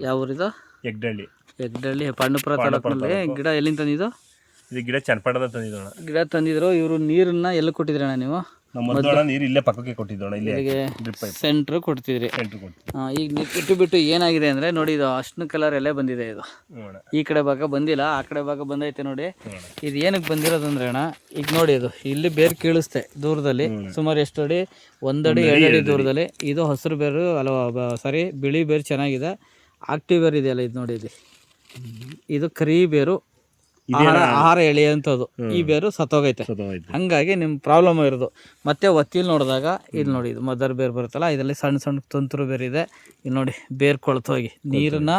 ಯಾವ ಊರಿದು? ಹೆಗ್ಡಳ್ಳಿ. ಹೆಗ್ಡಳ್ಳಿ ಪಾಂಡವಪುರ ತಾಲೂಕಿನಲ್ಲಿ. ಗಿಡ ಎಲ್ಲಿಂದ ತಂದಿದ್ದು? ಇದು ಗಿಡ ಚನ್ನಪಟ್ಟಣದ ತಂದಿದ್ದೋಣ. ಗಿಡ ತಂದಿದ್ರು. ಇವರು ನೀರನ್ನ ಎಲ್ಲಿ ಕೊಟ್ಟಿದ್ರಣ್ಣ ನೀವು? ನಮ್ಮ ನೀರು ಇಲ್ಲೇ ಪಕ್ಕಕ್ಕೆ ಕೊಟ್ಟಿದ್ದೋಣ. ಇಲ್ಲಿಗೆ ಸೆಂಟ್ರ್ ಕೊಡ್ತಿದ್ರಿ. ಈಗ ಇಟ್ಟು ಬಿಟ್ಟು ಏನಾಗಿದೆ ಅಂದರೆ ನೋಡಿ, ಇದು ಅರ್ಶಿನ ಕಲರ್ ಎಲೆ ಬಂದಿದೆ. ಇದು ಈ ಕಡೆ ಭಾಗ ಬಂದಿಲ್ಲ, ಆ ಕಡೆ ಭಾಗ ಬಂದೈತೆ ನೋಡಿ. ಇದು ಏನಕ್ಕೆ ಬಂದಿರೋದಂದ್ರೆ ಅಣ್ಣ, ಈಗ ನೋಡಿ ಇದು ಇಲ್ಲಿ ಬೇರು ಕೀಳಿಸ್ತೆ ದೂರದಲ್ಲಿ, ಸುಮಾರು ಎಷ್ಟು ಅಡಿ? 1 ಅಡಿ 2 ಅಡಿ ದೂರದಲ್ಲಿ. ಇದು ಹಸಿರು ಬೇರು ಅಲ್ವಾ, ಸಾರಿ ಬಿಳಿ ಬೇರು ಚೆನ್ನಾಗಿದೆ. ಆಕ್ಟಿವ್ ಬೇರು ಇದೆಯಲ್ಲ, ಇದು ನೋಡಿ, ಇದು ಕರಿ ಬೇರು, ಆಹಾರ ಎಳೆಯುವಂಥದ್ದು. ಈ ಬೇರು ಸತ್ತೋಗೈತೆ. ಹಂಗಾಗಿ ನಿಮ್ಮ ಪ್ರಾಬ್ಲಮ್ ಇರೋದು. ಮತ್ತೆ ಒತ್ತಿಲ್ ನೋಡಿದಾಗ ಇಲ್ಲಿ ನೋಡಿ, ಇದು ಮದರ್ ಬೇರು ಬರುತ್ತಲ್ಲ, ಇದರಲ್ಲಿ ಸಣ್ಣ ಸಣ್ಣ ತುಂತುರು ಬೇರು ಇದೆ. ಇಲ್ಲಿ ನೋಡಿ, ಬೇರು ಕೊಳ್ತೋಗಿ ನೀರನ್ನ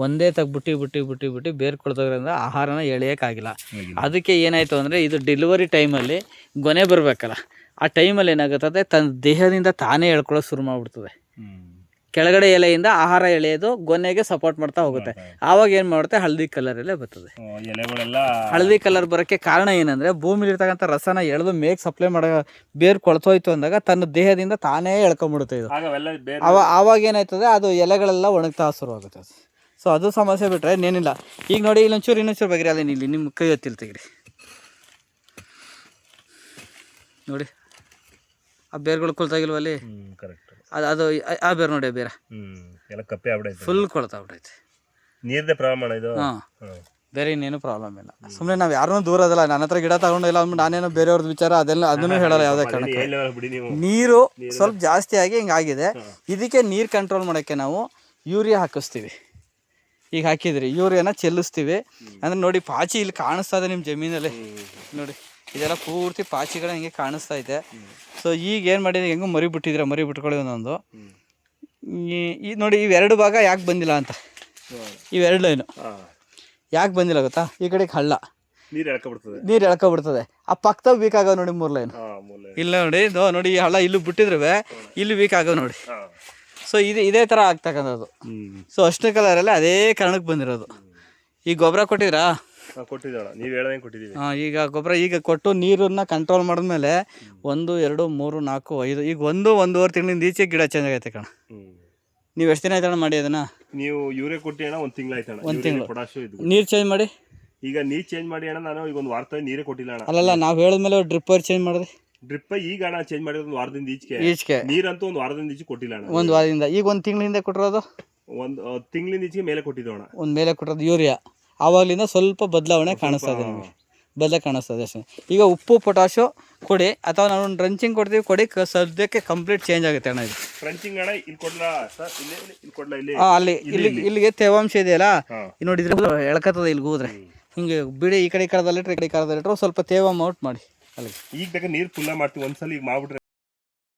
ಒಂದೇ ಬಿಟ್ಟು ಬೇರು ಕೊಳ್ತೋದ್ರಿಂದ ಆಹಾರನ ಎಳೆಯೋಕ್ಕಾಗಿಲ್ಲ. ಅದಕ್ಕೆ ಏನಾಯಿತು ಅಂದರೆ, ಇದು ಡೆಲಿವರಿ ಟೈಮಲ್ಲಿ ಗೊನೆ ಬರಬೇಕಲ್ಲ, ಆ ಟೈಮಲ್ಲಿ ಏನಾಗುತ್ತದೆ, ತನ್ನ ದೇಹದಿಂದ ತಾನೇ ಎಳ್ಕೊಳ್ಳೋ ಶುರು ಮಾಡಿಬಿಡ್ತದೆ. ಕೆಳಗಡೆ ಎಲೆಯಿಂದ ಆಹಾರ ಎಳೆಯೋದು ಗೊನೆಗೆ ಸಪೋರ್ಟ್ ಮಾಡ್ತಾ ಹೋಗುತ್ತೆ. ಆವಾಗ ಏನು ಮಾಡುತ್ತೆ, ಹಳದಿ ಕಲರಲ್ಲೇ ಬರ್ತದೆ. ಹಳದಿ ಕಲರ್ ಬರೋಕ್ಕೆ ಕಾರಣ ಏನಂದರೆ, ಭೂಮಿಲಿರ್ತಕ್ಕಂಥ ರಸನ ಎಳೆದು ಮೇಗೆ ಸಪ್ಲೈ ಮಾಡೋ ಬೇರು ಕೊಳ್ತೋಯ್ತು ಅಂದಾಗ ತನ್ನ ದೇಹದಿಂದ ತಾನೇ ಎಳ್ಕೊಂಬಿಡುತ್ತೆ ಇದು. ಆವಾಗ ಏನಾಯ್ತದೆ, ಅದು ಎಲೆಗಳೆಲ್ಲ ಒಣಗ್ತಾ ಶುರುವಾಗುತ್ತೆ. ಸೊ ಅದು ಸಮಸ್ಯೆ ಬಿಟ್ಟರೆ ಇನ್ನೇನಿಲ್ಲ. ಈಗ ನೋಡಿ, ಇನ್ನೊಂಚೂರು ಬಗ್ರಿ ಅಲ್ಲೇನು, ಇಲ್ಲಿ ನಿಮ್ಮ ಕೈ ಹೊತ್ತಿಲ್ ತೆಗಿರಿ ನೋಡಿ, ಆ ಬೇರುಗಳು ಕೊಳ್ತಾಗಿಲ್ವ ಅಲ್ಲಿ? ಅದು ಆ ಬೇರೆ ನೋಡಿ, ಬೇರೆ ಫುಲ್ ಕೊಳ್ತಾ ಬಿಟ್ಟೈತೆ. ನೀರ್ದೇ ಪ್ರಮಾಣ ಇದು. ಬೇರೆ ಇನ್ನೇನು ಪ್ರಾಬ್ಲಮ್ ಇಲ್ಲ. ಸುಮ್ಮನೆ ನಾವು ಯಾರನ್ನೂ ದೂರ ಅದಲ್ಲ, ನನ್ನ ಹತ್ರ ಗಿಡ ತಗೊಂಡಿಲ್ಲ ಅಂದ್ಬಿಟ್ಟು ನಾನೇನೋ ಬೇರೆಯವ್ರದ್ದು ವಿಚಾರ ಅದನ್ನು ಹೇಳಲ್ಲ ಯಾವುದೇ ಕಾರಣಕ್ಕೆ. ನೀರು ಸ್ವಲ್ಪ ಜಾಸ್ತಿ ಆಗಿ ಹಿಂಗಾಗಿದೆ. ಇದಕ್ಕೆ ನೀರು ಕಂಟ್ರೋಲ್ ಮಾಡೋಕ್ಕೆ ನಾವು ಯೂರಿಯಾ ಹಾಕಿಸ್ತೀವಿ. ಈಗ ಹಾಕಿದ್ರಿ ಯೂರಿಯಾನ ಚೆಲ್ಲಿಸ್ತೀವಿ. ಅಂದರೆ ನೋಡಿ, ಪಾಚಿ ಇಲ್ಲಿ ಕಾಣಿಸ್ತಾ ಇದೆ ನಿಮ್ಮ ಜಮೀನಲ್ಲಿ ನೋಡಿ, ಇದೆಲ್ಲ ಪೂರ್ತಿ ಪಾಚಿಗಳು ಹಿಂಗೆ ಕಾಣಿಸ್ತಾ ಇದೆ. ಸೊ ಈಗ ಏನು ಮಾಡಿದ್ರೆ, ಹೆಂಗೂ ಮರಿ ಬಿಟ್ಕೊಳ್ಳಿ ಒಂದೊಂದು. ಈ ನೋಡಿ, ಇವೆರಡು ಭಾಗ ಯಾಕೆ ಬಂದಿಲ್ಲ ಅಂತ, ಇವೆರಡು ಲೈನು ಯಾಕೆ ಬಂದಿಲ್ಲ ಗೊತ್ತಾ? ಈ ಕಡೆಗೆ ಹಳ್ಳ, ನೀರು ಎಳ್ಕೊಬಿಡ್ತದೆ. ಆ ಪಕ್ಕದ ವೀಕ್ ಆಗೋ ನೋಡಿ 3 ಲೈನ್. ಇಲ್ಲ ನೋಡಿ, ನೋಡಿ ಈ ಹಳ್ಳ ಇಲ್ಲಿ ಬಿಟ್ಟಿದ್ರೆ ಇಲ್ಲಿ ವೀಕ್ ಆಗೋ ನೋಡಿ. ಸೊ ಇದೇ ಥರ ಆಗ್ತಕ್ಕಂಥದ್ದು. ಸೊ ಅರ್ಶಿನ ಕಲರಲ್ಲೇ ಅದೇ ಕಾರಣಕ್ಕೆ ಬಂದಿರೋದು. ಈ ಗೊಬ್ಬರ ಕೊಟ್ಟಿದ್ರಾ? ಈಗ ಗೊಬ್ಬರ ಈಗ ಕೊಟ್ಟು ನೀರನ್ನ ಕಂಟ್ರೋಲ್ ಮಾಡಿದ್ಮೇಲೆ 1, 2, 3, 4, 5 ಈಗ 1-1.5 ತಿಂಗಳಿಂದ ಈಚೆ ಗಿಡ ಚೇಂಜ್ ಆಗೈತೆ ಕಣ. ನೀವು ಎಷ್ಟು ದಿನ ಆಯ್ತಣ್ಣ ಮಾಡಿ ಅದನ್ನ? ನೀವು ಯೂರಿಯಾ ಕೊಟ್ಟಿ ಅಣ್ಣ 1 ತಿಂಗಳು ಆಯ್ತಣ್ಣ. 1 ತಿಂಗಳು ನೀರು ಚೇಂಜ್ ಮಾಡಿ. ಈಗ ನೀರು ಚೇಂಜ್ ಮಾಡಿ ಅಣ್ಣ, ನಾನು ಈಗ 1 ವಾರ ನೀರೇ ಕೊಟ್ಟಿಲ್ಲ ಅಣ್ಣ. ಅಲ್ಲಲ್ಲ, ನಾವು ಹೇಳಿದ್ಮೇಲೆ ಡ್ರಿಪ್ಪರ್ ಚೇಂಜ್ ಮಾಡಿದೆ. ಡ್ರಿಪ್ ಈಗ ಅಣ್ಣ ಚೇಂಜ್ ಮಾಡಿರೋದು 1 ವಾರದಿಂದ ಈಚೆಗೆ. ನೀರಂತೂ 1 ವಾರದಿಂದ ಈಚೆ ಕೊಟ್ಟಿಲ್ಲ ಅಣ್ಣ. 1 ವಾರದಿಂದ. ಈಗ 1 ತಿಂಗಳಿಂದ ಕೊಟ್ಟಿರೋದು? 1 ತಿಂಗಳಿಂದ ಈಚೆಗೆ ಮೇಲೆ ಕೊಟ್ಟಿದ್ದು ಅಣ್ಣ. ಮೇಲೆ ಕೊಟ್ಟಿರೋದು ಯೂರಿಯಾ. ಆವಾಗಲಿಂದ ಸ್ವಲ್ಪ ಬದಲಾವಣೆ ಕಾಣಿಸ್ತಾ ಇದೆ ನಮಗೆ, ಕಾಣಿಸ್ತದೆ ಅಷ್ಟೇ. ಈಗ ಉಪ್ಪು ಪೊಟಾಶು ಕೊಡಿ, ಅಥವಾ ನಾವು ಡ್ರಂಚಿಂಗ್ ಕೊಡ್ತೀವಿ ಕೊಡಿ, ಸದ್ಯಕ್ಕೆ ಕಂಪ್ಲೀಟ್ ಚೇಂಜ್ ಆಗುತ್ತೆ ಅಣ್ಣ ಇದು. ಡ್ರಂಚಿಂಗ್ ಅಣ್ಣ ಇಲ್ಲಿ ಕೊಡ್ಲಾ ಸರ್? ಇಲ್ಲಿ ಕೊಡ್ಲಾ? ಅಲ್ಲಿ ಇಲ್ಲಿಗೆ ತೇವಾಂಶ ಇದೆಯಲ್ಲ, ನೋಡಿದ್ರೆ ಎಳ್ಕತ್ತದೆ. ಇಲ್ಲಿ ಹೋದ್ರೆ ಹಿಂಗೆ ಬಿಡಿ, ಈ ಕಡೆ ಕಡದಲ್ಲಿ ಈ ಕಡೆ ಕಡದಲ್ಲಿ ಸ್ವಲ್ಪ ತೇವಾಂಶ ಔಟ್ ಮಾಡಿ. ಅಲ್ಲಿ ಈಗ ಬೇಕಾದ್ರೆ ನೀರು ಫುಲ್ಲ ಮಾಡ್ತೀವಿ ಒಂದ್ಸಲ. ಈಗ ಮಾಡ್ಬಿಟ್ರೆ